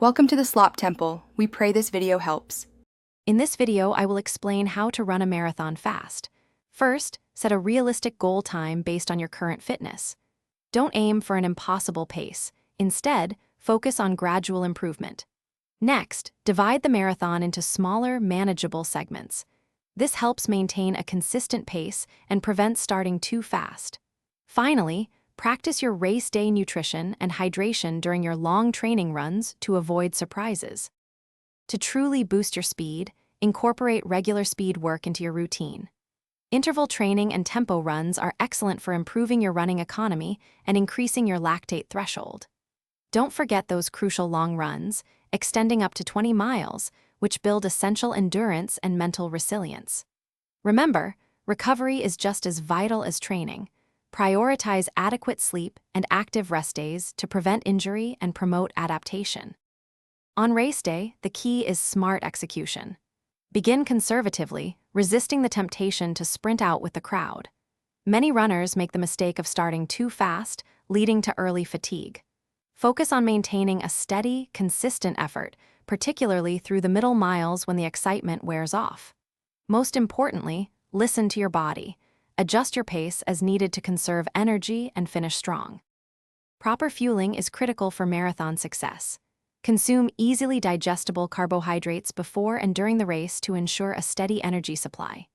Welcome to the Slop Temple. We pray this video helps. In this video, I will explain how to run a marathon fast. First, set a realistic goal time based on your current fitness. Don't aim for an impossible pace. Instead, focus on gradual improvement. Next, divide the marathon into smaller, manageable segments. This helps maintain a consistent pace and prevents starting too fast. Finally, practice your race day nutrition and hydration during your long training runs to avoid surprises. To truly boost your speed, incorporate regular speed work into your routine. Interval training and tempo runs are excellent for improving your running economy and increasing your lactate threshold. Don't forget those crucial long runs, extending up to 20 miles, which build essential endurance and mental resilience. Remember, recovery is just as vital as training. Prioritize adequate sleep and active rest days to prevent injury and promote adaptation. On race day, the key is smart execution. Begin conservatively, resisting the temptation to sprint out with the crowd. Many runners make the mistake of starting too fast, leading to early fatigue. Focus on maintaining a steady, consistent effort, particularly through the middle miles when the excitement wears off. Most importantly, listen to your body. Adjust your pace as needed to conserve energy and finish strong. Proper fueling is critical for marathon success. Consume easily digestible carbohydrates before and during the race to ensure a steady energy supply.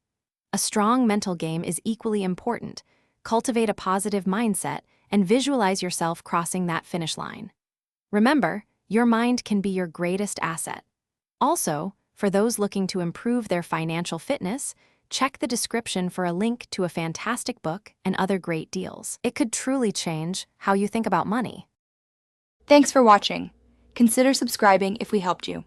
A strong mental game is equally important. Cultivate a positive mindset and visualize yourself crossing that finish line. Remember, your mind can be your greatest asset. Also, for those looking to improve their financial fitness, check the description for a link to a fantastic book and other great deals. It could truly change how you think about money. Thanks for watching. Consider subscribing if we helped you.